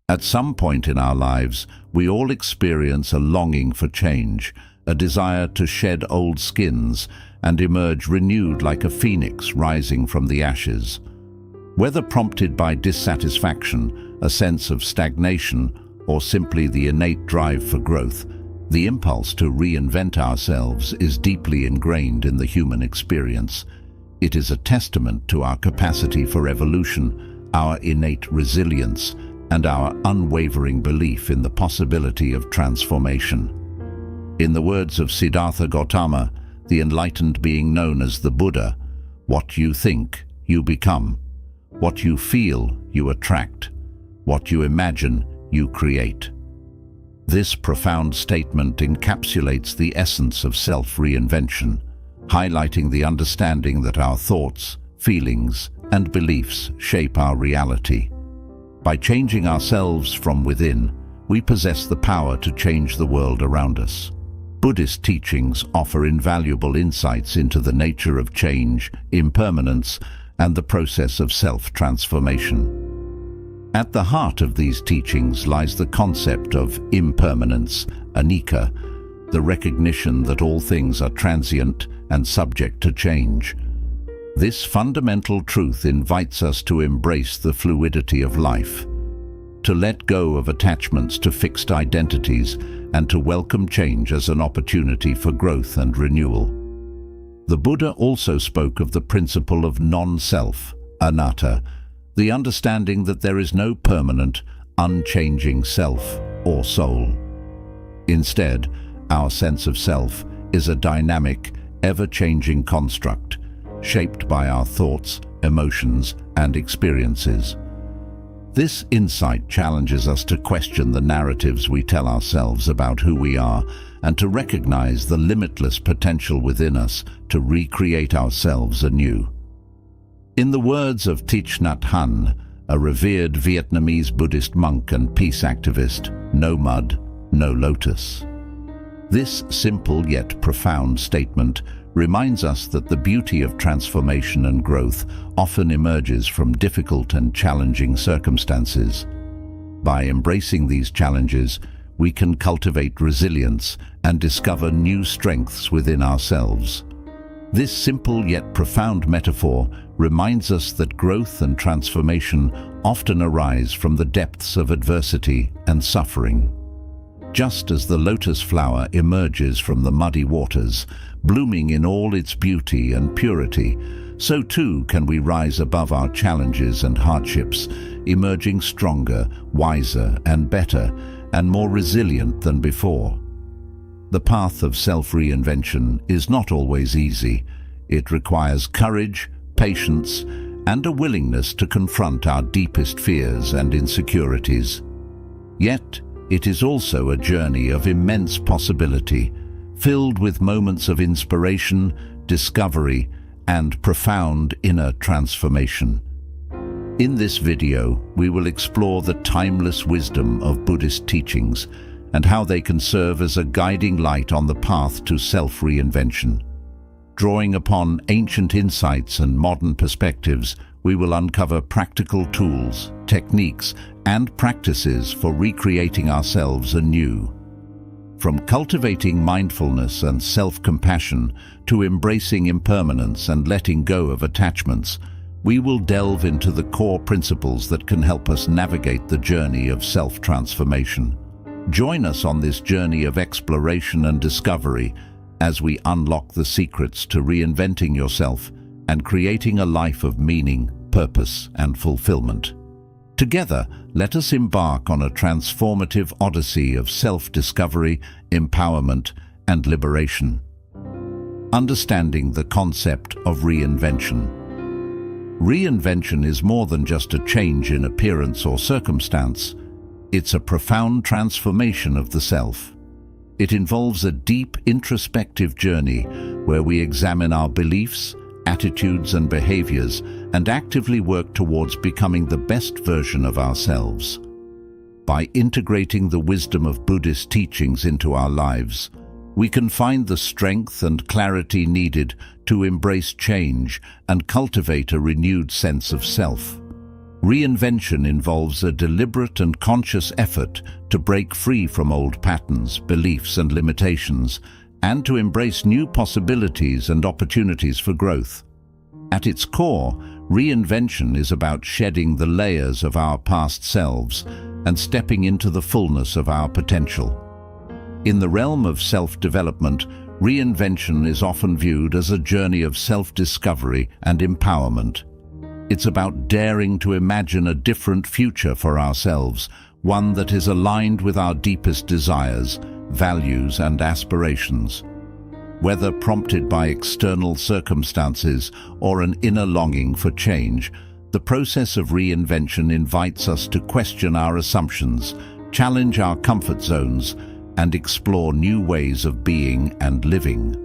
At some point in our lives, we all experience a longing for change, a desire to shed old skins and emerge renewed like a phoenix rising from the ashes. Whether prompted by dissatisfaction, a sense of stagnation, or simply the innate drive for growth, the impulse to reinvent ourselves is deeply ingrained in the human experience. It is a testament to our capacity for evolution, our innate resilience, and our unwavering belief in the possibility of transformation. In the words of Siddhartha Gautama, the enlightened being known as the Buddha, what you think, you become. What you feel, you attract. What you imagine, you create. This profound statement encapsulates the essence of self-reinvention, highlighting the understanding that our thoughts, feelings, and beliefs shape our reality. By changing ourselves from within, we possess the power to change the world around us. Buddhist teachings offer invaluable insights into the nature of change, impermanence, and the process of self-transformation. At the heart of these teachings lies the concept of impermanence, anicca, the recognition that all things are transient and subject to change. This fundamental truth invites us to embrace the fluidity of life, to let go of attachments to fixed identities, and to welcome change as an opportunity for growth and renewal. The Buddha also spoke of the principle of non-self, anatta, the understanding that there is no permanent, unchanging self or soul. Instead, our sense of self is a dynamic, ever-changing construct, shaped by our thoughts, emotions, and experiences. This insight challenges us to question the narratives we tell ourselves about who we are and to recognize the limitless potential within us to recreate ourselves anew. In the words of Thich Nhat Hanh, a revered Vietnamese Buddhist monk and peace activist, no mud, no lotus. This simple yet profound statement reminds us that the beauty of transformation and growth often emerges from difficult and challenging circumstances. By embracing these challenges, we can cultivate resilience and discover new strengths within ourselves. This simple yet profound metaphor reminds us that growth and transformation often arise from the depths of adversity and suffering. Just as the lotus flower emerges from the muddy waters, blooming in all its beauty and purity, so too can we rise above our challenges and hardships, emerging stronger, wiser, and better, and more resilient than before. The path of self-reinvention is not always easy. It requires courage, patience, and a willingness to confront our deepest fears and insecurities. Yet, it is also a journey of immense possibility, filled with moments of inspiration, discovery, and profound inner transformation. In this video, we will explore the timeless wisdom of Buddhist teachings and how they can serve as a guiding light on the path to self-reinvention. Drawing upon ancient insights and modern perspectives, we will uncover practical tools, techniques, and practices for recreating ourselves anew. From cultivating mindfulness and self-compassion to embracing impermanence and letting go of attachments, we will delve into the core principles that can help us navigate the journey of self-transformation. Join us on this journey of exploration and discovery as we unlock the secrets to reinventing yourself and creating a life of meaning, purpose, and fulfillment. Together, let us embark on a transformative odyssey of self-discovery, empowerment, and liberation. Understanding the concept of reinvention. Reinvention is more than just a change in appearance or circumstance. It's a profound transformation of the self. It involves a deep introspective journey where we examine our beliefs, attitudes, and behaviors and actively work towards becoming the best version of ourselves. By integrating the wisdom of Buddhist teachings into our lives, we can find the strength and clarity needed to embrace change and cultivate a renewed sense of self. Reinvention involves a deliberate and conscious effort to break free from old patterns, beliefs, and limitations, and to embrace new possibilities and opportunities for growth. At its core, reinvention is about shedding the layers of our past selves and stepping into the fullness of our potential. In the realm of self-development, reinvention is often viewed as a journey of self-discovery and empowerment. It's about daring to imagine a different future for ourselves, one that is aligned with our deepest desires, values, and aspirations. Whether prompted by external circumstances or an inner longing for change, the process of reinvention invites us to question our assumptions, challenge our comfort zones, and explore new ways of being and living.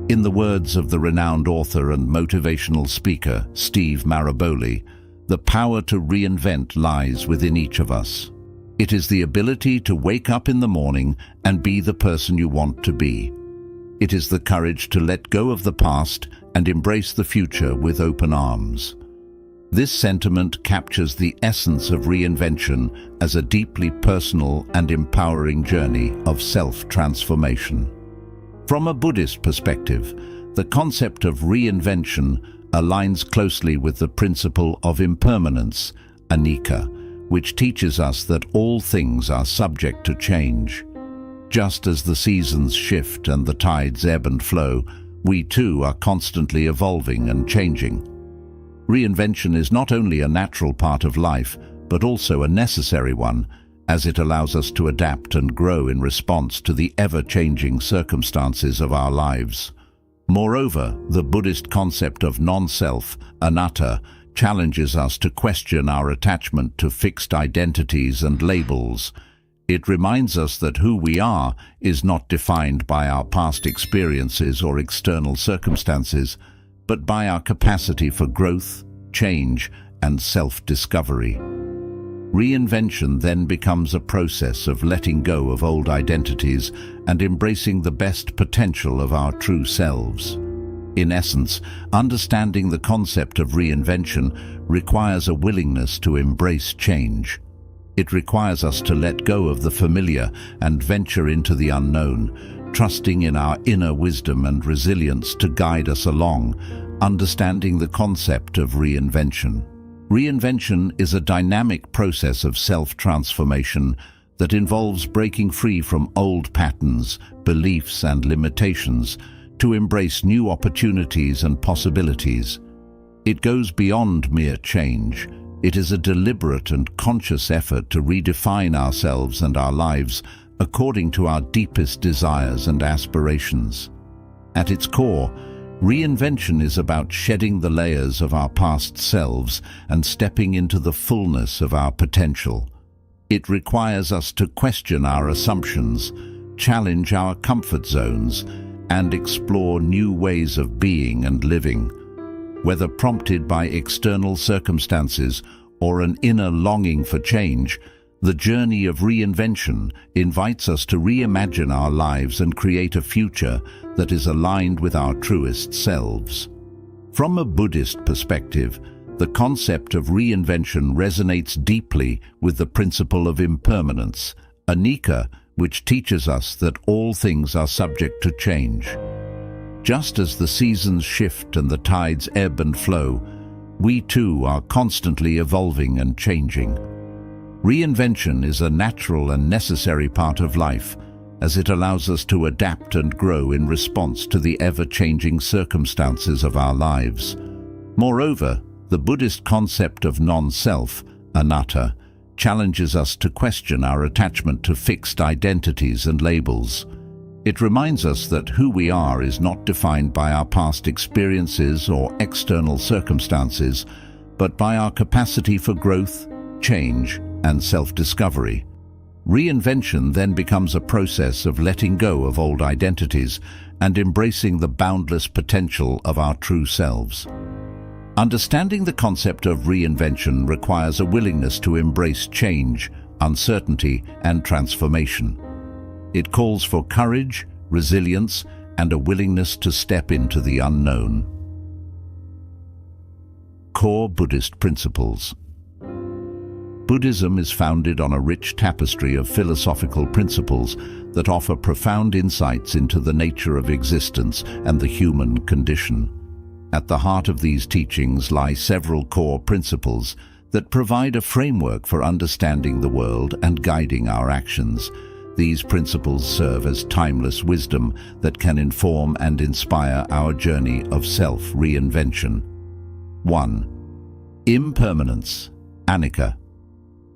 In the words of the renowned author and motivational speaker, Steve Maraboli, the power to reinvent lies within each of us. It is the ability to wake up in the morning and be the person you want to be. It is the courage to let go of the past and embrace the future with open arms. This sentiment captures the essence of reinvention as a deeply personal and empowering journey of self-transformation. From a Buddhist perspective, the concept of reinvention aligns closely with the principle of impermanence, anicca, which teaches us that all things are subject to change. Just as the seasons shift and the tides ebb and flow, we too are constantly evolving and changing. Reinvention is not only a natural part of life, but also a necessary one, as it allows us to adapt and grow in response to the ever-changing circumstances of our lives. Moreover, the Buddhist concept of non-self, anatta, challenges us to question our attachment to fixed identities and labels. It reminds us that who we are is not defined by our past experiences or external circumstances, but by our capacity for growth, change, and self-discovery. Reinvention then becomes a process of letting go of old identities and embracing the best potential of our true selves. In essence, understanding the concept of reinvention requires a willingness to embrace change. It requires us to let go of the familiar and venture into the unknown, trusting in our inner wisdom and resilience to guide us along, understanding the concept of reinvention. Reinvention is a dynamic process of self-transformation that involves breaking free from old patterns, beliefs, and limitations to embrace new opportunities and possibilities. It goes beyond mere change. It is a deliberate and conscious effort to redefine ourselves and our lives according to our deepest desires and aspirations. At its core, reinvention is about shedding the layers of our past selves and stepping into the fullness of our potential. It requires us to question our assumptions, challenge our comfort zones, and explore new ways of being and living. Whether prompted by external circumstances or an inner longing for change, the journey of reinvention invites us to reimagine our lives and create a future that is aligned with our truest selves. From a Buddhist perspective, the concept of reinvention resonates deeply with the principle of impermanence, anicca, which teaches us that all things are subject to change. Just as the seasons shift and the tides ebb and flow, we too are constantly evolving and changing. Reinvention is a natural and necessary part of life, as it allows us to adapt and grow in response to the ever-changing circumstances of our lives. Moreover, the Buddhist concept of non-self, anatta, challenges us to question our attachment to fixed identities and labels. It reminds us that who we are is not defined by our past experiences or external circumstances, but by our capacity for growth, change, and self-discovery. Reinvention then becomes a process of letting go of old identities and embracing the boundless potential of our true selves. Understanding the concept of reinvention requires a willingness to embrace change, uncertainty, and transformation. It calls for courage, resilience, and a willingness to step into the unknown. Core Buddhist principles. Buddhism is founded on a rich tapestry of philosophical principles that offer profound insights into the nature of existence and the human condition. At the heart of these teachings lie several core principles that provide a framework for understanding the world and guiding our actions. These principles serve as timeless wisdom that can inform and inspire our journey of self-reinvention. 1. Impermanence, anicca.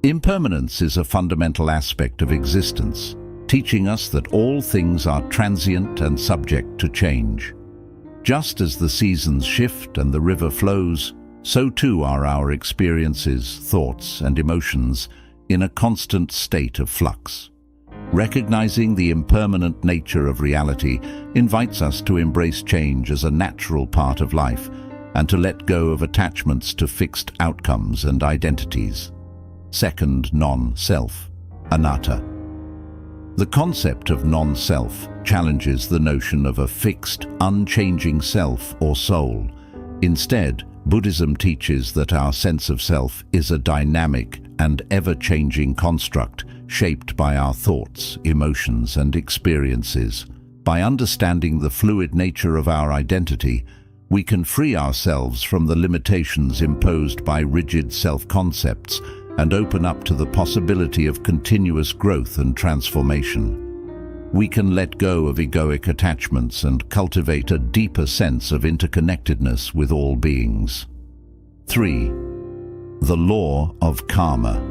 Impermanence is a fundamental aspect of existence, teaching us that all things are transient and subject to change. Just as the seasons shift and the river flows, so too are our experiences, thoughts, and emotions in a constant state of flux. Recognizing the impermanent nature of reality invites us to embrace change as a natural part of life and to let go of attachments to fixed outcomes and identities. Second, non-self, anatta. The concept of non-self challenges the notion of a fixed, unchanging self or soul. Instead, Buddhism teaches that our sense of self is a dynamic and ever-changing construct shaped by our thoughts, emotions, and experiences. By understanding the fluid nature of our identity, we can free ourselves from the limitations imposed by rigid self-concepts and open up to the possibility of continuous growth and transformation. We can let go of egoic attachments and cultivate a deeper sense of interconnectedness with all beings. 3. The law of karma.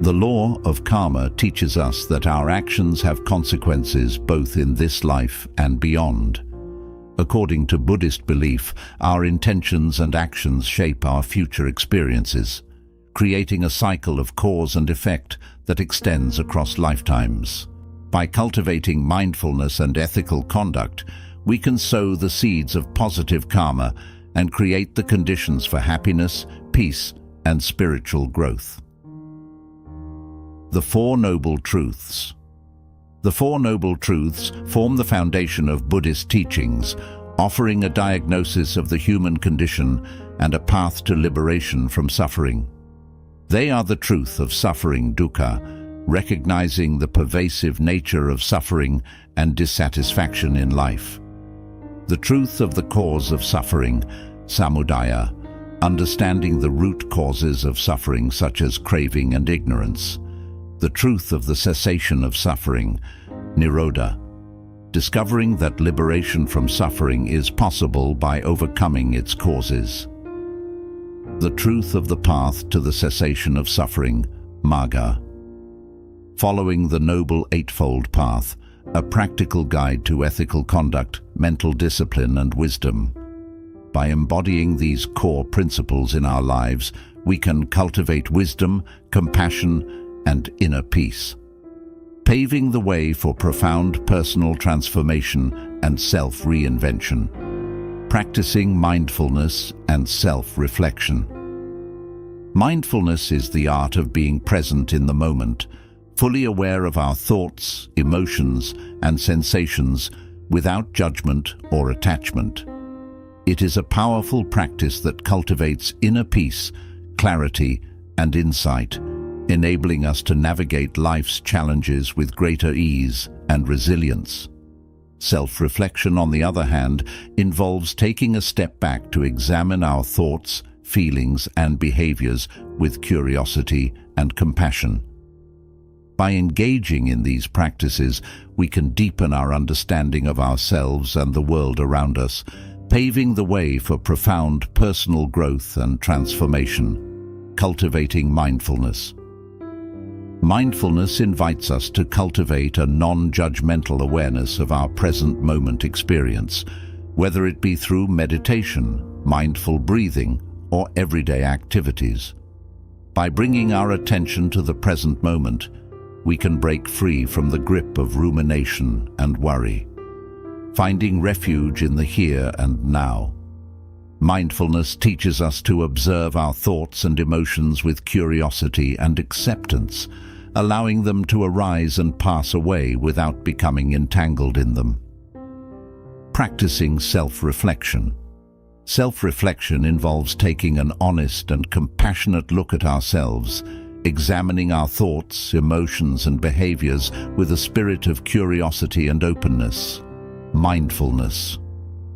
The law of karma teaches us that our actions have consequences both in this life and beyond. According to Buddhist belief, our intentions and actions shape our future experiences, creating a cycle of cause and effect that extends across lifetimes. By cultivating mindfulness and ethical conduct, we can sow the seeds of positive karma and create the conditions for happiness, peace, and spiritual growth. The Four Noble Truths. The Four Noble Truths form the foundation of Buddhist teachings, offering a diagnosis of the human condition and a path to liberation from suffering. They are the truth of suffering, dukkha, recognizing the pervasive nature of suffering and dissatisfaction in life. The truth of the cause of suffering, samudaya, understanding the root causes of suffering such as craving and ignorance. The truth of the cessation of suffering, nirodha, discovering that liberation from suffering is possible by overcoming its causes. The truth of the path to the cessation of suffering, magga, following the Noble Eightfold Path, a practical guide to ethical conduct, mental discipline, and wisdom. By embodying these core principles in our lives, we can cultivate wisdom, compassion, and inner peace, paving the way for profound personal transformation and self-reinvention. Practicing mindfulness and self-reflection. Mindfulness is the art of being present in the moment, fully aware of our thoughts, emotions, and sensations without judgment or attachment. It is a powerful practice that cultivates inner peace, clarity, and insight, enabling us to navigate life's challenges with greater ease and resilience. Self-reflection, on the other hand, involves taking a step back to examine our thoughts, feelings, and behaviors with curiosity and compassion. By engaging in these practices, we can deepen our understanding of ourselves and the world around us, paving the way for profound personal growth and transformation. Cultivating mindfulness. Mindfulness invites us to cultivate a non-judgmental awareness of our present moment experience, whether it be through meditation, mindful breathing, or everyday activities. By bringing our attention to the present moment, we can break free from the grip of rumination and worry, finding refuge in the here and now. Mindfulness teaches us to observe our thoughts and emotions with curiosity and acceptance, allowing them to arise and pass away without becoming entangled in them. Practicing self-reflection. Self-reflection involves taking an honest and compassionate look at ourselves, examining our thoughts, emotions, and behaviors with a spirit of curiosity and openness. Mindfulness.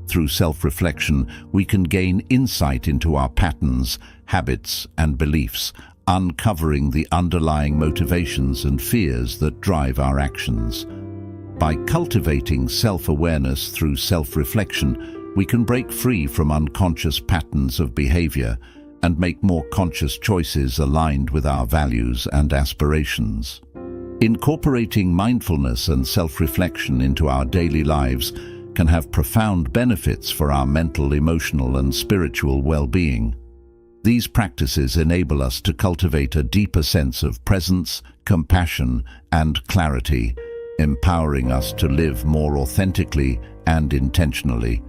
Through self-reflection, we can gain insight into our patterns, habits, and beliefs, uncovering the underlying motivations and fears that drive our actions. By cultivating self-awareness through self-reflection, we can break free from unconscious patterns of behavior and make more conscious choices aligned with our values and aspirations. Incorporating mindfulness and self-reflection into our daily lives can have profound benefits for our mental, emotional, and spiritual well-being. These practices enable us to cultivate a deeper sense of presence, compassion, and clarity, empowering us to live more authentically and intentionally.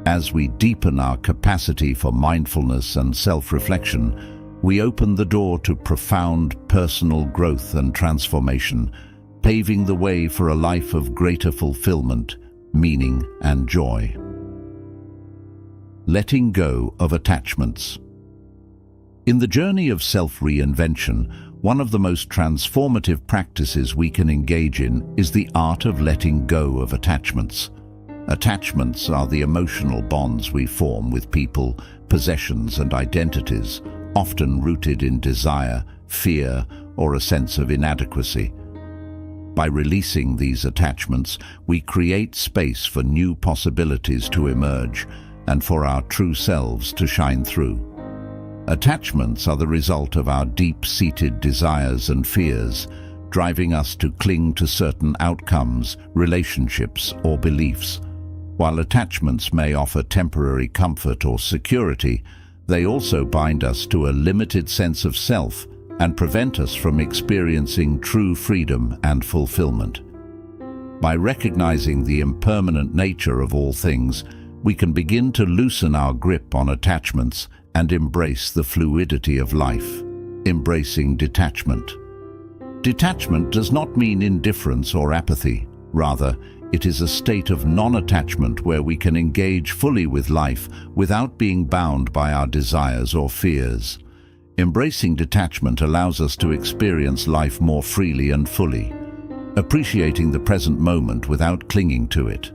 As we deepen our capacity for mindfulness and self-reflection, we open the door to profound personal growth and transformation, paving the way for a life of greater fulfillment, meaning, and joy. Letting go of attachments. In the journey of self-reinvention, one of the most transformative practices we can engage in is the art of letting go of attachments. Attachments are the emotional bonds we form with people, possessions, and identities, often rooted in desire, fear, or a sense of inadequacy. By releasing these attachments, we create space for new possibilities to emerge and for our true selves to shine through. Attachments are the result of our deep-seated desires and fears, driving us to cling to certain outcomes, relationships, or beliefs. While attachments may offer temporary comfort or security, they also bind us to a limited sense of self and prevent us from experiencing true freedom and fulfillment. By recognizing the impermanent nature of all things, we can begin to loosen our grip on attachments and embrace the fluidity of life, embracing detachment. Detachment does not mean indifference or apathy. Rather, it is a state of non-attachment where we can engage fully with life without being bound by our desires or fears. Embracing detachment allows us to experience life more freely and fully, appreciating the present moment without clinging to it.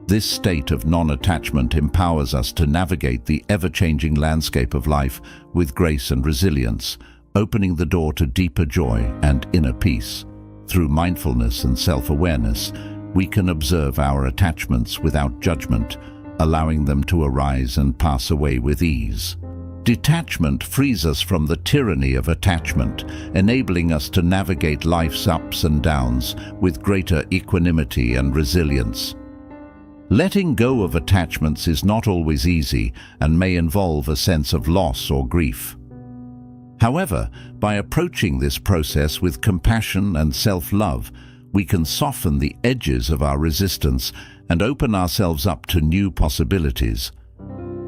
This state of non-attachment empowers us to navigate the ever-changing landscape of life with grace and resilience, opening the door to deeper joy and inner peace. Through mindfulness and self-awareness, we can observe our attachments without judgment, allowing them to arise and pass away with ease. Detachment frees us from the tyranny of attachment, enabling us to navigate life's ups and downs with greater equanimity and resilience. Letting go of attachments is not always easy and may involve a sense of loss or grief. However, by approaching this process with compassion and self-love, we can soften the edges of our resistance and open ourselves up to new possibilities.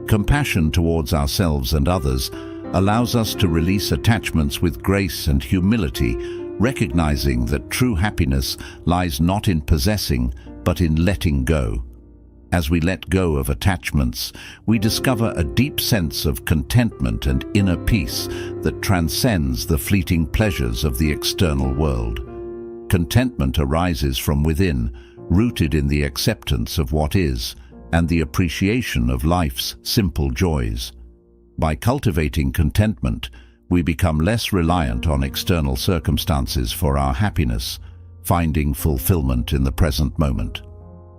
Compassion towards ourselves and others allows us to release attachments with grace and humility, recognizing that true happiness lies not in possessing, but in letting go. As we let go of attachments, we discover a deep sense of contentment and inner peace that transcends the fleeting pleasures of the external world. Contentment arises from within, rooted in the acceptance of what is and the appreciation of life's simple joys. By cultivating contentment, we become less reliant on external circumstances for our happiness, finding fulfillment in the present moment.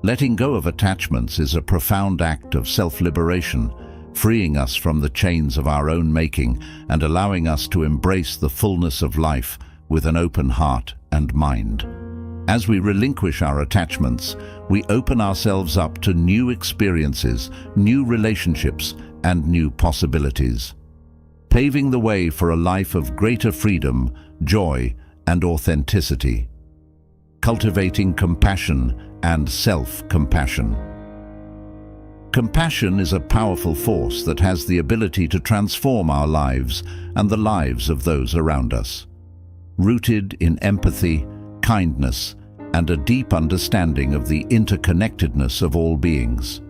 Letting go of attachments is a profound act of self-liberation, freeing us from the chains of our own making and allowing us to embrace the fullness of life with an open heart and mind. As we relinquish our attachments, we open ourselves up to new experiences, new relationships, and new possibilities, paving the way for a life of greater freedom, joy, and authenticity. Cultivating compassion and self-compassion. Compassion is a powerful force that has the ability to transform our lives and the lives of those around us. Rooted in empathy, kindness, and a deep understanding of the interconnectedness of all beings.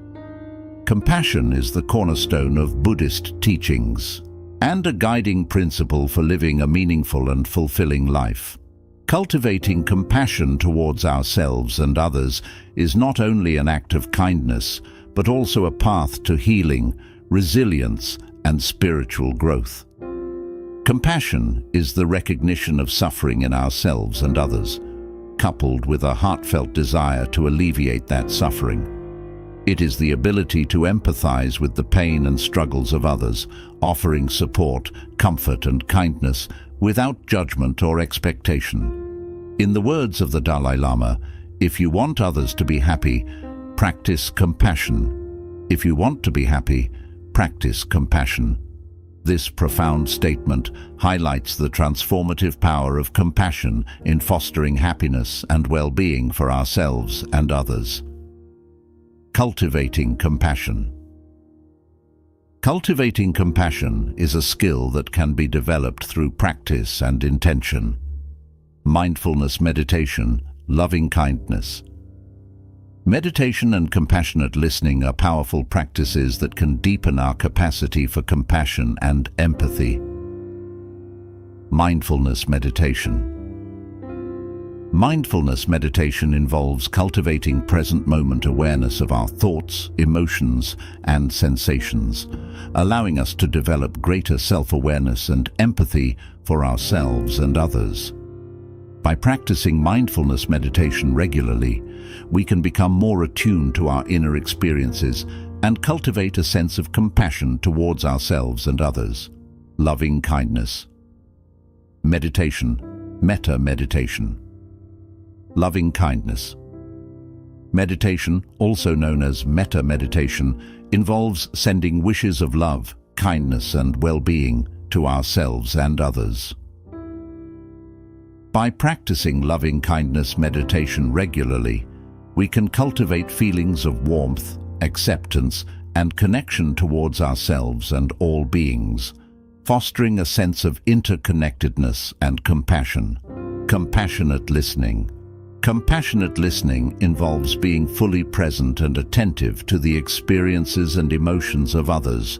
Compassion is the cornerstone of Buddhist teachings. and a guiding principle for living a meaningful and fulfilling life. Cultivating compassion towards ourselves and others is not only an act of kindness, but also a path to healing, resilience, and spiritual growth. Compassion is the recognition of suffering in ourselves and others, coupled with a heartfelt desire to alleviate that suffering. It is the ability to empathize with the pain and struggles of others, offering support, comfort, and kindness without judgment or expectation. In the words of the Dalai Lama, if you want others to be happy, practice compassion. If you want to be happy, practice compassion. This profound statement highlights the transformative power of compassion in fostering happiness and well-being for ourselves and others. Cultivating compassion. Cultivating compassion is a skill that can be developed through practice and intention. Mindfulness meditation, loving kindness. Meditation and compassionate listening are powerful practices that can deepen our capacity for compassion and empathy. Mindfulness meditation. Mindfulness meditation involves cultivating present moment awareness of our thoughts, emotions, and sensations, allowing us to develop greater self-awareness and empathy for ourselves and others. By practicing mindfulness meditation regularly, we can become more attuned to our inner experiences and cultivate a sense of compassion towards ourselves and others. Loving kindness. Meditation, metta meditation. Loving kindness. Meditation, also known as metta meditation, involves sending wishes of love, kindness, and well-being to ourselves and others. By practicing loving kindness meditation regularly, we can cultivate feelings of warmth, acceptance, and connection towards ourselves and all beings, fostering a sense of interconnectedness and compassion. Compassionate listening. Compassionate listening involves being fully present and attentive to the experiences and emotions of others,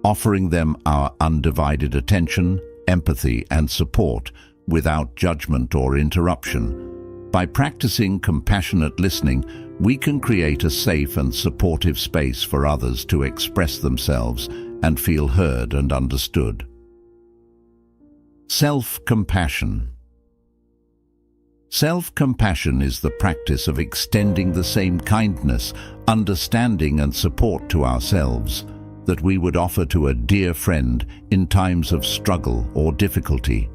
offering them our undivided attention, empathy, and support without judgment or interruption. By practicing compassionate listening, we can create a safe and supportive space for others to express themselves and feel heard and understood. Self-compassion. Self-compassion is the practice of extending the same kindness, understanding, and support to ourselves that we would offer to a dear friend in times of struggle or difficulty.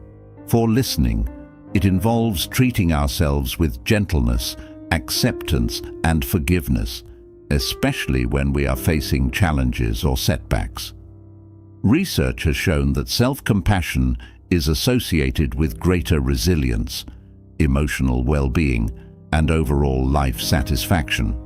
For listening, it involves treating ourselves with gentleness, acceptance, and forgiveness, especially when we are facing challenges or setbacks. Research has shown that self-compassion is associated with greater resilience, emotional well-being, and overall life satisfaction.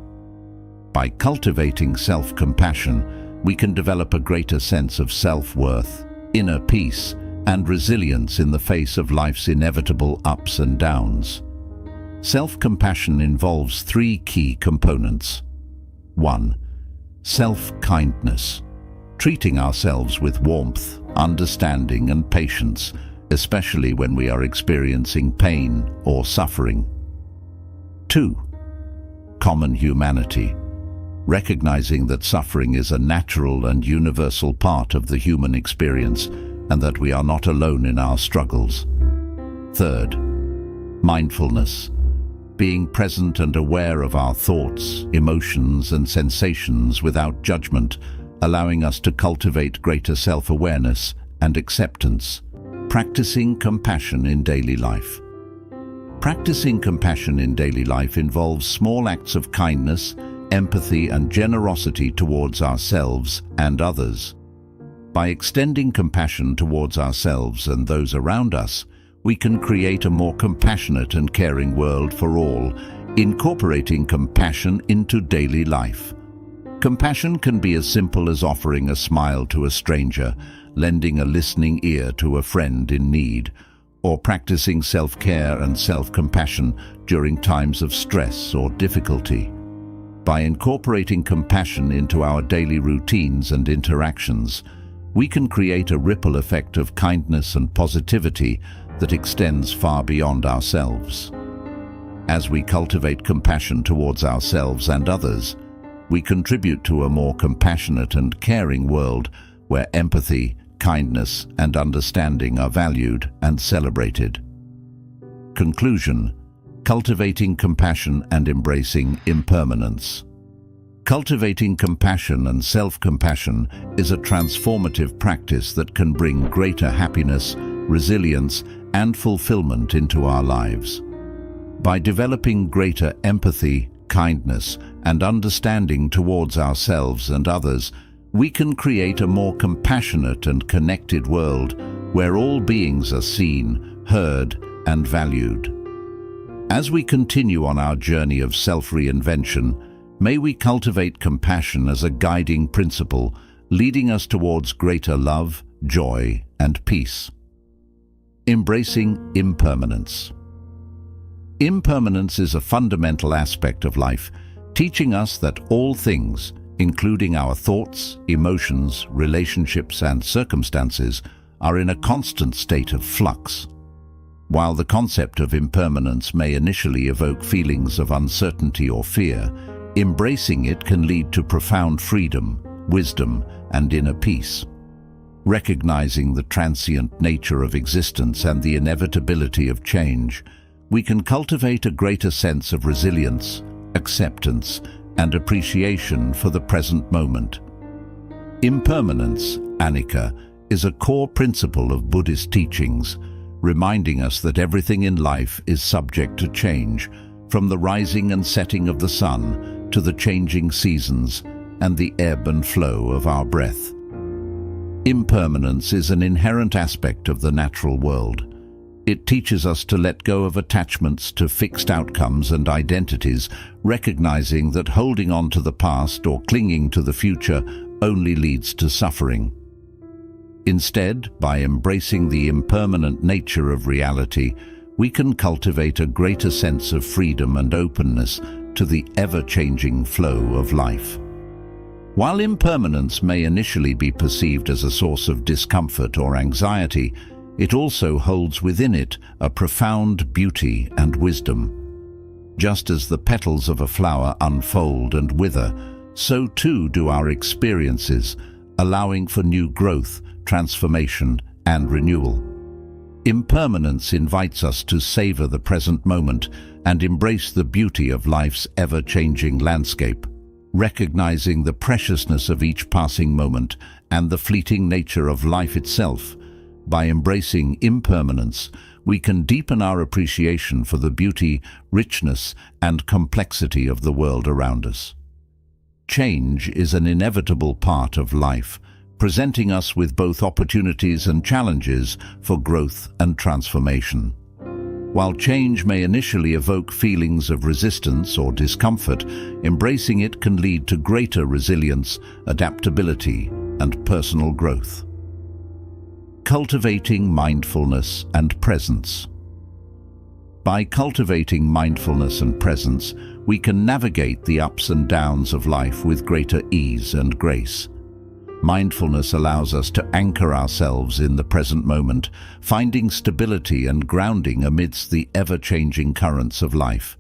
By cultivating self-compassion, we can develop a greater sense of self-worth, inner peace, and resilience in the face of life's inevitable ups and downs. Self-compassion involves three key components. 1. Self-kindness. Treating ourselves with warmth, understanding, and patience, especially when we are experiencing pain or suffering. 2. Common humanity. Recognizing that suffering is a natural and universal part of the human experience and that we are not alone in our struggles. 3. Mindfulness. Being present and aware of our thoughts, emotions, and sensations without judgment, allowing us to cultivate greater self-awareness and acceptance. Practicing compassion in daily life. Practicing compassion in daily life involves small acts of kindness, empathy, and generosity towards ourselves and others. By extending compassion towards ourselves and those around us, we can create a more compassionate and caring world for all, incorporating compassion into daily life. Compassion can be as simple as offering a smile to a stranger, lending a listening ear to a friend in need, or practicing self-care and self-compassion during times of stress or difficulty. By incorporating compassion into our daily routines and interactions, we can create a ripple effect of kindness and positivity that extends far beyond ourselves. As we cultivate compassion towards ourselves and others, we contribute to a more compassionate and caring world where empathy, kindness, and understanding are valued and celebrated. Conclusion: cultivating compassion and embracing impermanence. Cultivating compassion and self-compassion is a transformative practice that can bring greater happiness, resilience, and fulfillment into our lives. By developing greater empathy, kindness, and understanding towards ourselves and others, we can create a more compassionate and connected world where all beings are seen, heard, and valued. As we continue on our journey of self-reinvention, may we cultivate compassion as a guiding principle, leading us towards greater love, joy, and peace. Embracing impermanence. Impermanence is a fundamental aspect of life, teaching us that all things, including our thoughts, emotions, relationships, and circumstances, are in a constant state of flux. While the concept of impermanence may initially evoke feelings of uncertainty or fear, embracing it can lead to profound freedom, wisdom, and inner peace. Recognizing the transient nature of existence and the inevitability of change, we can cultivate a greater sense of resilience, acceptance, and appreciation for the present moment. Impermanence, anicca, is a core principle of Buddhist teachings, reminding us that everything in life is subject to change, from the rising and setting of the sun to the changing seasons and the ebb and flow of our breath. Impermanence is an inherent aspect of the natural world. It teaches us to let go of attachments to fixed outcomes and identities, recognizing that holding on to the past or clinging to the future only leads to suffering. Instead, by embracing the impermanent nature of reality, we can cultivate a greater sense of freedom and openness to the ever-changing flow of life. While impermanence may initially be perceived as a source of discomfort or anxiety, it also holds within it a profound beauty and wisdom. Just as the petals of a flower unfold and wither, so too do our experiences, allowing for new growth, transformation, and renewal. Impermanence invites us to savor the present moment and embrace the beauty of life's ever-changing landscape, recognizing the preciousness of each passing moment and the fleeting nature of life itself. By embracing impermanence, we can deepen our appreciation for the beauty, richness, and complexity of the world around us. Change is an inevitable part of life, presenting us with both opportunities and challenges for growth and transformation. While change may initially evoke feelings of resistance or discomfort, embracing it can lead to greater resilience, adaptability, and personal growth. Cultivating mindfulness and presence. By cultivating mindfulness and presence, we can navigate the ups and downs of life with greater ease and grace. Mindfulness allows us to anchor ourselves in the present moment, finding stability and grounding amidst the ever-changing currents of life.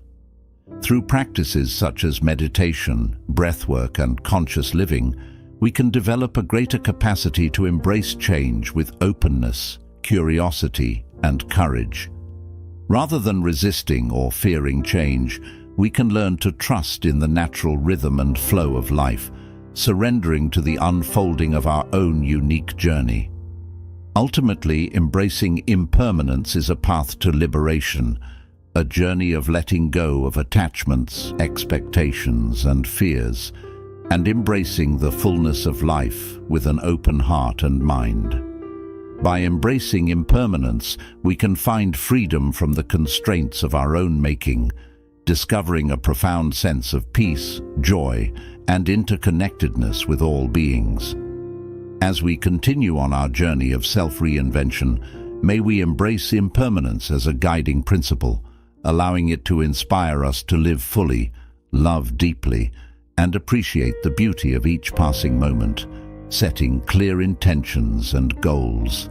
Through practices such as meditation, breathwork, and conscious living, we can develop a greater capacity to embrace change with openness, curiosity, and courage. Rather than resisting or fearing change, we can learn to trust in the natural rhythm and flow of life, surrendering to the unfolding of our own unique journey. Ultimately, embracing impermanence is a path to liberation, a journey of letting go of attachments, expectations, and fears, and embracing the fullness of life with an open heart and mind. By embracing impermanence, we can find freedom from the constraints of our own making, discovering a profound sense of peace, joy, and interconnectedness with all beings. As we continue on our journey of self-reinvention, may we embrace impermanence as a guiding principle, allowing it to inspire us to live fully, love deeply, and appreciate the beauty of each passing moment. Setting clear intentions and goals.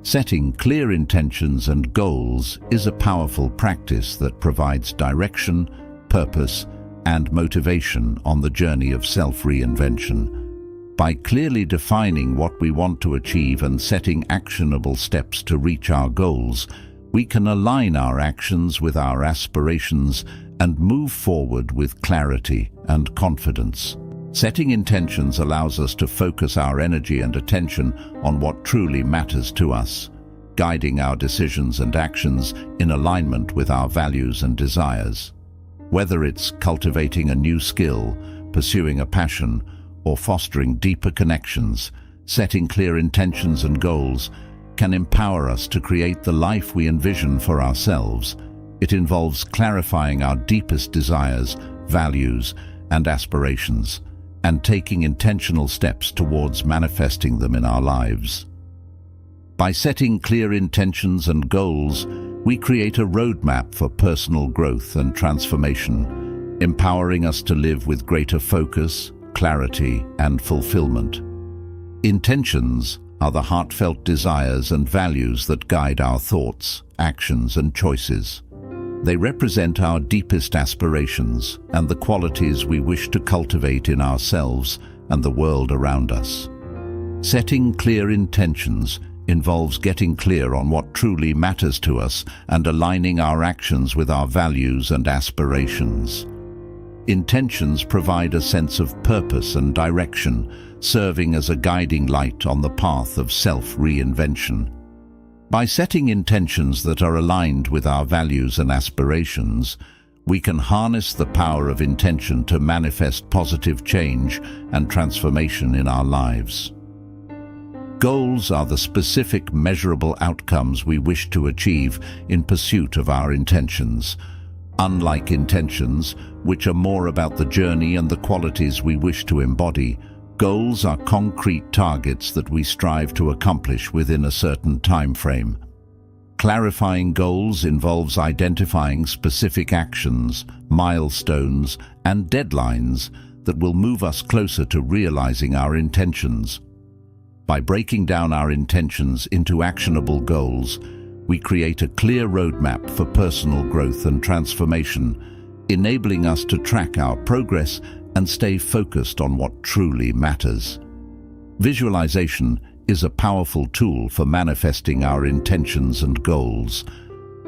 Setting clear intentions and goals is a powerful practice that provides direction, purpose, and motivation on the journey of self-reinvention. By clearly defining what we want to achieve and setting actionable steps to reach our goals, we can align our actions with our aspirations and move forward with clarity and confidence. Setting intentions allows us to focus our energy and attention on what truly matters to us, guiding our decisions and actions in alignment with our values and desires. Whether it's cultivating a new skill, pursuing a passion, or fostering deeper connections, setting clear intentions and goals can empower us to create the life we envision for ourselves. It involves clarifying our deepest desires, values, and aspirations, and taking intentional steps towards manifesting them in our lives. By setting clear intentions and goals, we create a roadmap for personal growth and transformation, empowering us to live with greater focus, clarity, and fulfillment. Intentions are the heartfelt desires and values that guide our thoughts, actions, and choices. They represent our deepest aspirations and the qualities we wish to cultivate in ourselves and the world around us. Setting clear intentions involves getting clear on what truly matters to us and aligning our actions with our values and aspirations. Intentions provide a sense of purpose and direction, serving as a guiding light on the path of self-reinvention. By setting intentions that are aligned with our values and aspirations, we can harness the power of intention to manifest positive change and transformation in our lives. Goals are the specific, measurable outcomes we wish to achieve in pursuit of our intentions. Unlike intentions, which are more about the journey and the qualities we wish to embody, goals are concrete targets that we strive to accomplish within a certain time frame. Clarifying goals involves identifying specific actions, milestones, and deadlines that will move us closer to realizing our intentions. By breaking down our intentions into actionable goals, we create a clear roadmap for personal growth and transformation, enabling us to track our progress and stay focused on what truly matters. Visualization is a powerful tool for manifesting our intentions and goals.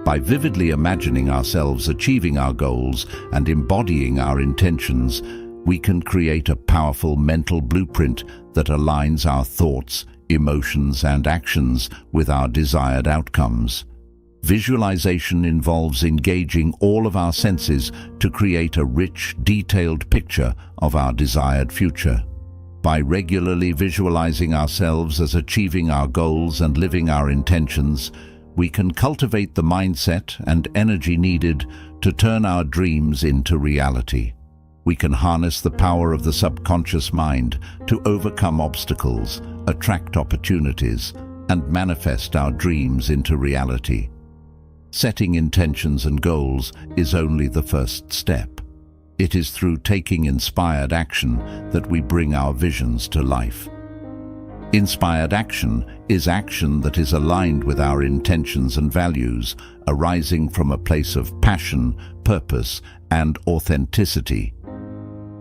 By vividly imagining ourselves achieving our goals and embodying our intentions, we can create a powerful mental blueprint that aligns our thoughts, emotions, and actions with our desired outcomes. Visualization involves engaging all of our senses to create a rich, detailed picture of our desired future. By regularly visualizing ourselves as achieving our goals and living our intentions, we can cultivate the mindset and energy needed to turn our dreams into reality. We can harness the power of the subconscious mind to overcome obstacles, attract opportunities, and manifest our dreams into reality. Setting intentions and goals is only the first step. It is through taking inspired action that we bring our visions to life. Inspired action is action that is aligned with our intentions and values, arising from a place of passion, purpose, and authenticity.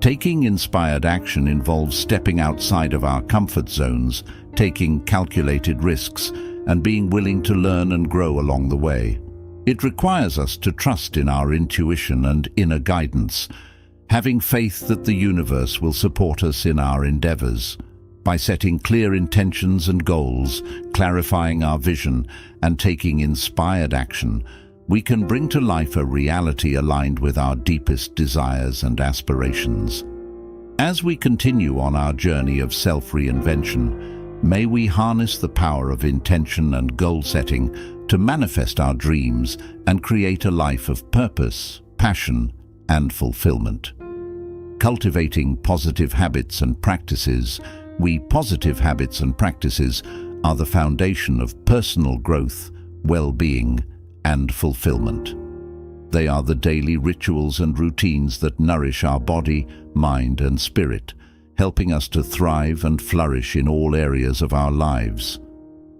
Taking inspired action involves stepping outside of our comfort zones, taking calculated risks, and being willing to learn and grow along the way. It requires us to trust in our intuition and inner guidance, having faith that the universe will support us in our endeavors. By setting clear intentions and goals, clarifying our vision, and taking inspired action, we can bring to life a reality aligned with our deepest desires and aspirations. As we continue on our journey of self-reinvention, may we harness the power of intention and goal setting to manifest our dreams and create a life of purpose, passion, and fulfillment. Cultivating positive habits and practices. Positive habits and practices are the foundation of personal growth, well-being, and fulfillment. They are the daily rituals and routines that nourish our body, mind, and spirit, helping us to thrive and flourish in all areas of our lives.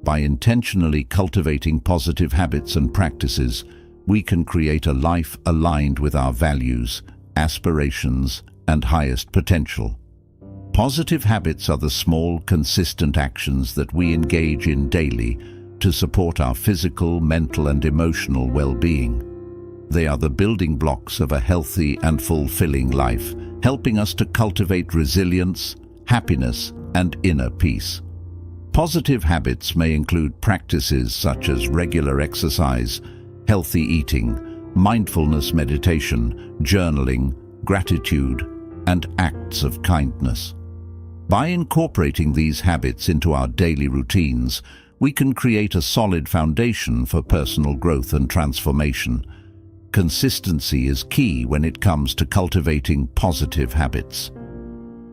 By intentionally cultivating positive habits and practices, we can create a life aligned with our values, aspirations, and highest potential. Positive habits are the small, consistent actions that we engage in daily to support our physical, mental, and emotional well-being. They are the building blocks of a healthy and fulfilling life, helping us to cultivate resilience, happiness, and inner peace. Positive habits may include practices such as regular exercise, healthy eating, mindfulness meditation, journaling, gratitude, and acts of kindness. By incorporating these habits into our daily routines, we can create a solid foundation for personal growth and transformation. Consistency is key when it comes to cultivating positive habits.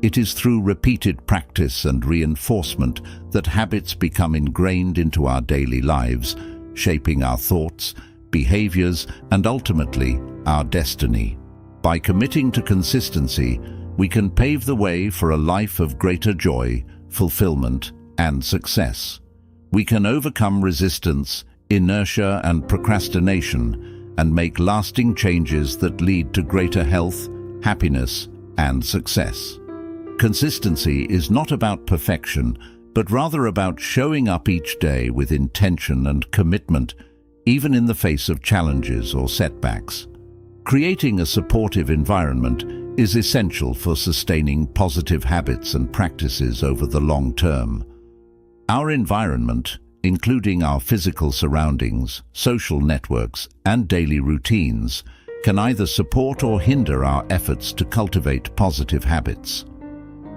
It is through repeated practice and reinforcement that habits become ingrained into our daily lives, shaping our thoughts, behaviors, and ultimately, our destiny. By committing to consistency, we can pave the way for a life of greater joy, fulfillment, and success. We can overcome resistance, inertia, and procrastination, and make lasting changes that lead to greater health, happiness, and success. Consistency is not about perfection, but rather about showing up each day with intention and commitment, even in the face of challenges or setbacks. Creating a supportive environment is essential for sustaining positive habits and practices over the long term. Our environment, including our physical surroundings, social networks, and daily routines, can either support or hinder our efforts to cultivate positive habits.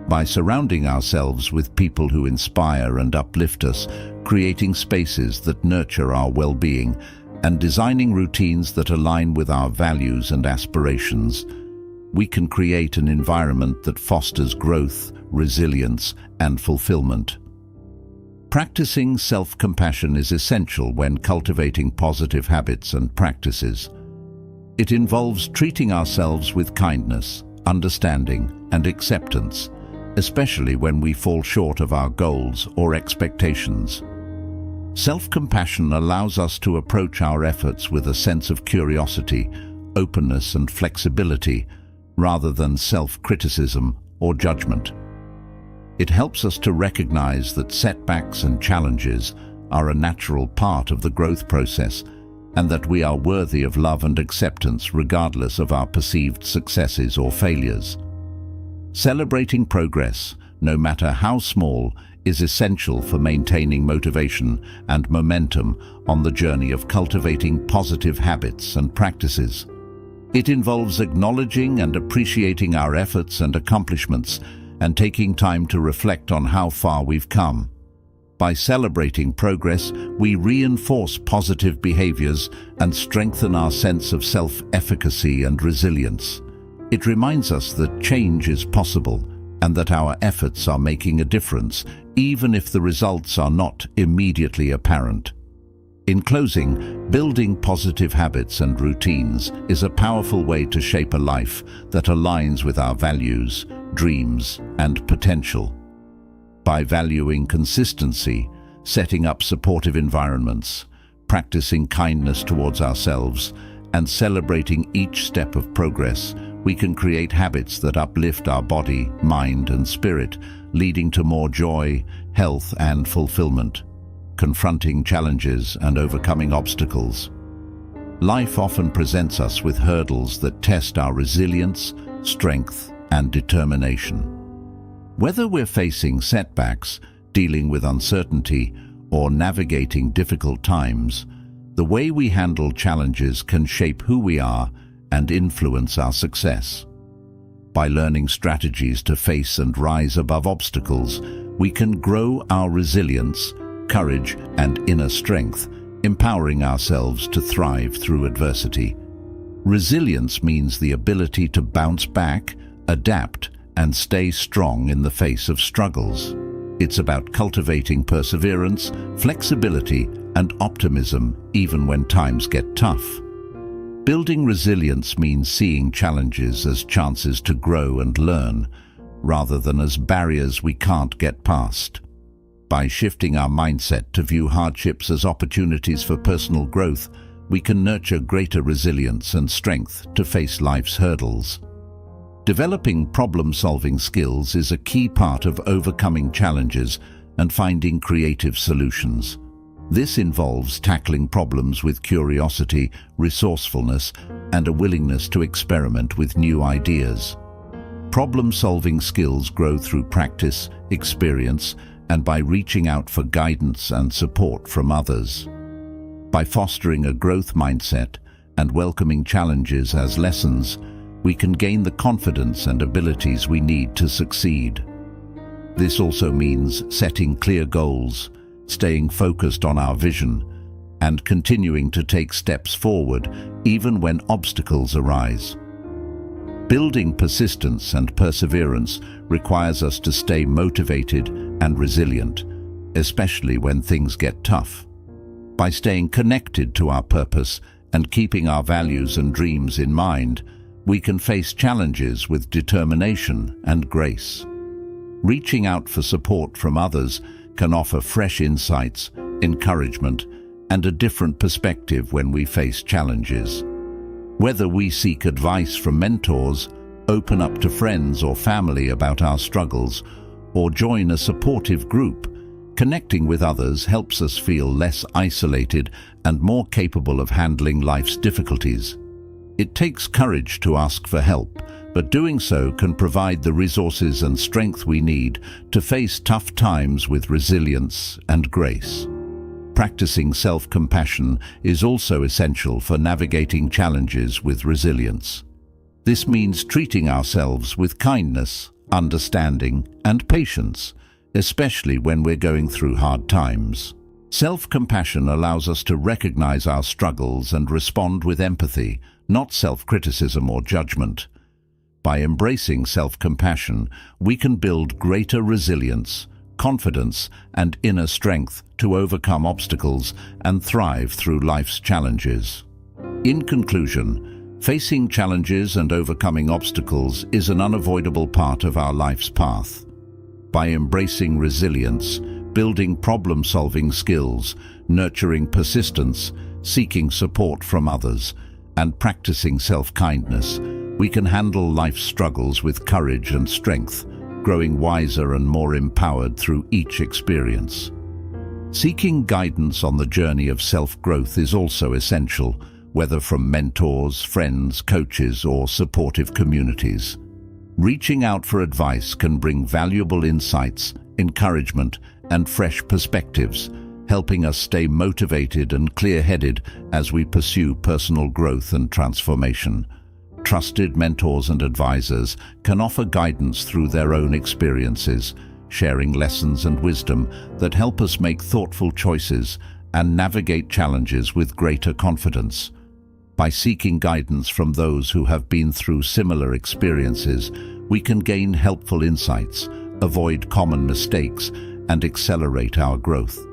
By surrounding ourselves with people who inspire and uplift us, creating spaces that nurture our well-being, and designing routines that align with our values and aspirations, we can create an environment that fosters growth, resilience, and fulfillment. Practicing self-compassion is essential when cultivating positive habits and practices. It involves treating ourselves with kindness, understanding, and acceptance, especially when we fall short of our goals or expectations. Self-compassion allows us to approach our efforts with a sense of curiosity, openness, and flexibility, rather than self-criticism or judgment. It helps us to recognize that setbacks and challenges are a natural part of the growth process, and that we are worthy of love and acceptance regardless of our perceived successes or failures. Celebrating progress, no matter how small, is essential for maintaining motivation and momentum on the journey of cultivating positive habits and practices. It involves acknowledging and appreciating our efforts and accomplishments, and taking time to reflect on how far we've come. By celebrating progress, we reinforce positive behaviors and strengthen our sense of self-efficacy and resilience. It reminds us that change is possible and that our efforts are making a difference, even if the results are not immediately apparent. In closing, building positive habits and routines is a powerful way to shape a life that aligns with our values, dreams, and potential. By valuing consistency, setting up supportive environments, practicing kindness towards ourselves, and celebrating each step of progress, we can create habits that uplift our body, mind, and spirit, leading to more joy, health, and fulfillment. Confronting challenges and overcoming obstacles. Life often presents us with hurdles that test our resilience, strength, and determination. Whether we're facing setbacks, dealing with uncertainty, or navigating difficult times, the way we handle challenges can shape who we are and influence our success. By learning strategies to face and rise above obstacles, we can grow our resilience, courage, and inner strength, empowering ourselves to thrive through adversity. Resilience means the ability to bounce back, adapt, and stay strong in the face of struggles. It's about cultivating perseverance, flexibility, and optimism even when times get tough. Building resilience means seeing challenges as chances to grow and learn, rather than as barriers we can't get past. By shifting our mindset to view hardships as opportunities for personal growth, we can nurture greater resilience and strength to face life's hurdles. Developing problem-solving skills is a key part of overcoming challenges and finding creative solutions. This involves tackling problems with curiosity, resourcefulness, and a willingness to experiment with new ideas. Problem-solving skills grow through practice, experience, and by reaching out for guidance and support from others. By fostering a growth mindset and welcoming challenges as lessons, we can gain the confidence and abilities we need to succeed. This also means setting clear goals, staying focused on our vision, and continuing to take steps forward even when obstacles arise. Building persistence and perseverance requires us to stay motivated and resilient, especially when things get tough. By staying connected to our purpose and keeping our values and dreams in mind, we can face challenges with determination and grace. Reaching out for support from others can offer fresh insights, encouragement, and a different perspective when we face challenges. Whether we seek advice from mentors, open up to friends or family about our struggles, or join a supportive group, connecting with others helps us feel less isolated and more capable of handling life's difficulties. It takes courage to ask for help, but doing so can provide the resources and strength we need to face tough times with resilience and grace. Practicing self-compassion is also essential for navigating challenges with resilience. This means treating ourselves with kindness, understanding, and patience, especially when we're going through hard times. Self-compassion allows us to recognize our struggles and respond with empathy, not self-criticism or judgment. By embracing self-compassion, we can build greater resilience, confidence, and inner strength to overcome obstacles and thrive through life's challenges. In conclusion, facing challenges and overcoming obstacles is an unavoidable part of our life's path. By embracing resilience, building problem-solving skills, nurturing persistence, seeking support from others, and practicing self-kindness, we can handle life's struggles with courage and strength, growing wiser and more empowered through each experience. Seeking guidance on the journey of self-growth is also essential, whether from mentors, friends, coaches, or supportive communities. Reaching out for advice can bring valuable insights, encouragement, and fresh perspectives, helping us stay motivated and clear-headed as we pursue personal growth and transformation. Trusted mentors and advisors can offer guidance through their own experiences, sharing lessons and wisdom that help us make thoughtful choices and navigate challenges with greater confidence. By seeking guidance from those who have been through similar experiences, we can gain helpful insights, avoid common mistakes, and accelerate our growth.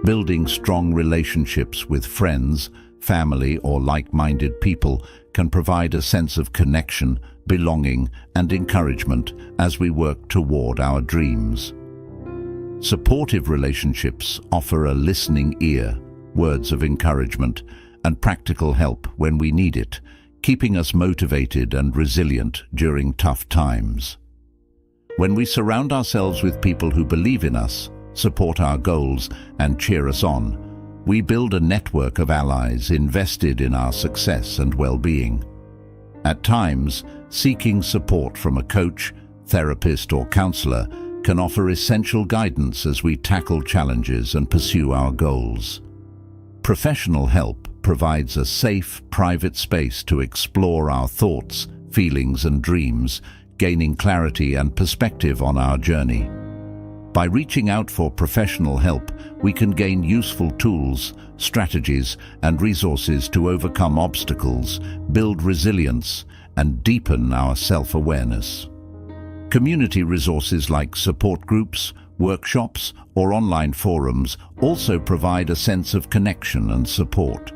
Building strong relationships with friends, family, or like-minded people can provide a sense of connection, belonging, and encouragement as we work toward our dreams. Supportive relationships offer a listening ear, words of encouragement, and practical help when we need it, keeping us motivated and resilient during tough times. When we surround ourselves with people who believe in us, support our goals, and cheer us on, we build a network of allies invested in our success and well-being. At times, seeking support from a coach, therapist, or counselor can offer essential guidance as we tackle challenges and pursue our goals. Professional help provides a safe, private space to explore our thoughts, feelings, and dreams, gaining clarity and perspective on our journey. By reaching out for professional help, we can gain useful tools, strategies, and resources to overcome obstacles, build resilience, and deepen our self-awareness. Community resources like support groups, workshops, or online forums also provide a sense of connection and support.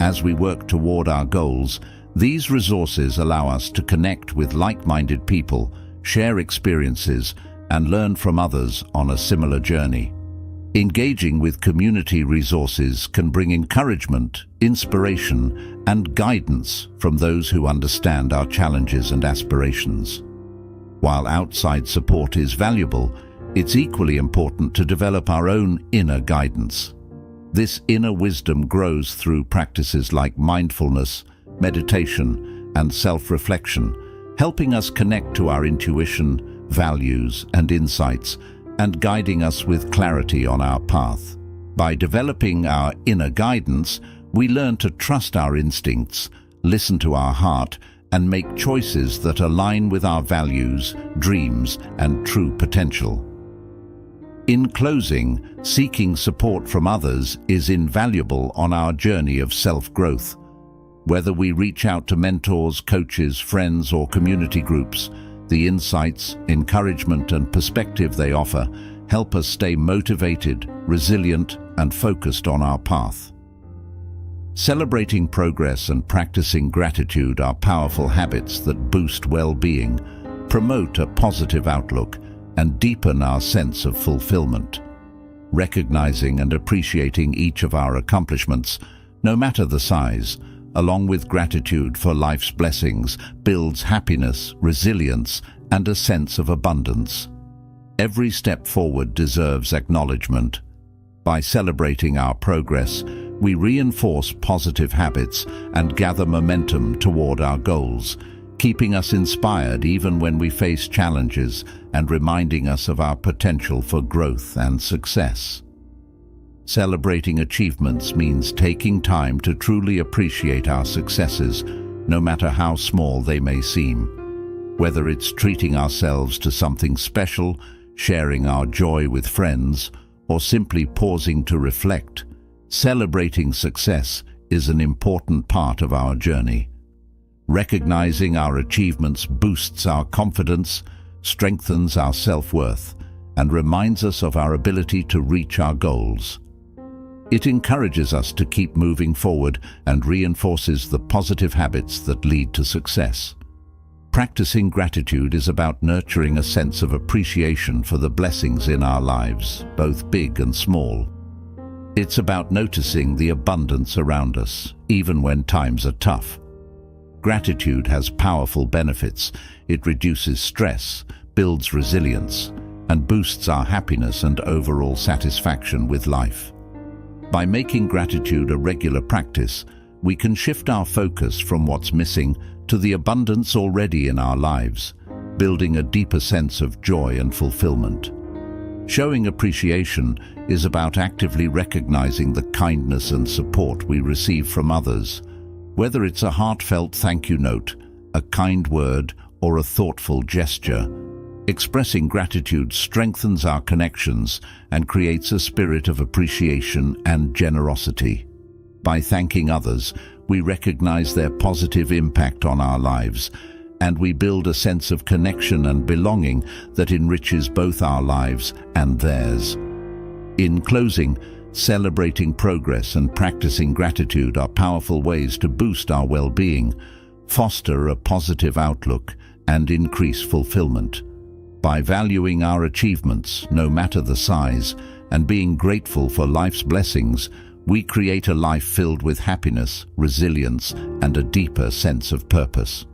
As we work toward our goals, these resources allow us to connect with like-minded people, share experiences, and learn from others on a similar journey. Engaging with community resources can bring encouragement, inspiration, and guidance from those who understand our challenges and aspirations. While outside support is valuable, it's equally important to develop our own inner guidance. This inner wisdom grows through practices like mindfulness, meditation, and self-reflection, helping us connect to our intuition, values, and insights, and guiding us with clarity on our path. By developing our inner guidance, we learn to trust our instincts, listen to our heart, and make choices that align with our values, dreams, and true potential. In closing, seeking support from others is invaluable on our journey of self-growth. Whether we reach out to mentors, coaches, friends, or community groups, the insights, encouragement, and perspective they offer help us stay motivated, resilient, and focused on our path. Celebrating progress and practicing gratitude are powerful habits that boost well-being, promote a positive outlook, and deepen our sense of fulfillment. Recognizing and appreciating each of our accomplishments, no matter the size, along with gratitude for life's blessings, builds happiness, resilience, and a sense of abundance. Every step forward deserves acknowledgement. By celebrating our progress, we reinforce positive habits and gather momentum toward our goals, keeping us inspired even when we face challenges and reminding us of our potential for growth and success. Celebrating achievements means taking time to truly appreciate our successes, no matter how small they may seem. Whether it's treating ourselves to something special, sharing our joy with friends, or simply pausing to reflect, celebrating success is an important part of our journey. Recognizing our achievements boosts our confidence, strengthens our self-worth, and reminds us of our ability to reach our goals. It encourages us to keep moving forward and reinforces the positive habits that lead to success. Practicing gratitude is about nurturing a sense of appreciation for the blessings in our lives, both big and small. It's about noticing the abundance around us, even when times are tough. Gratitude has powerful benefits. It reduces stress, builds resilience, and boosts our happiness and overall satisfaction with life. By making gratitude a regular practice, we can shift our focus from what's missing to the abundance already in our lives, building a deeper sense of joy and fulfillment. Showing appreciation is about actively recognizing the kindness and support we receive from others. Whether it's a heartfelt thank you note, a kind word, or a thoughtful gesture, expressing gratitude strengthens our connections and creates a spirit of appreciation and generosity. By thanking others, we recognize their positive impact on our lives, and we build a sense of connection and belonging that enriches both our lives and theirs. In closing, celebrating progress and practicing gratitude are powerful ways to boost our well-being, foster a positive outlook, and increase fulfillment. By valuing our achievements, no matter the size, and being grateful for life's blessings, we create a life filled with happiness, resilience, and a deeper sense of purpose.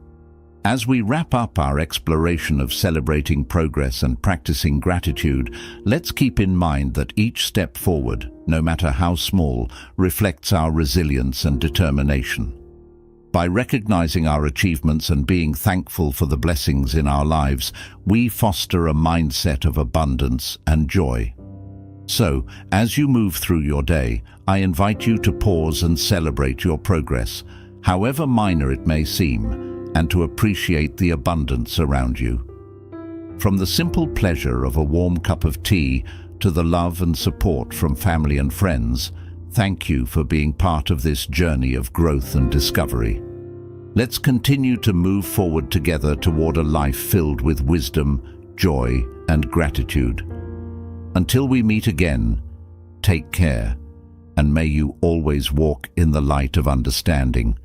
As we wrap up our exploration of celebrating progress and practicing gratitude, let's keep in mind that each step forward, no matter how small, reflects our resilience and determination. By recognizing our achievements and being thankful for the blessings in our lives, we foster a mindset of abundance and joy. So, as you move through your day, I invite you to pause and celebrate your progress, however minor it may seem, and to appreciate the abundance around you. From the simple pleasure of a warm cup of tea to the love and support from family and friends, thank you for being part of this journey of growth and discovery. Let's continue to move forward together toward a life filled with wisdom, joy, and gratitude. Until we meet again, take care, and may you always walk in the light of understanding.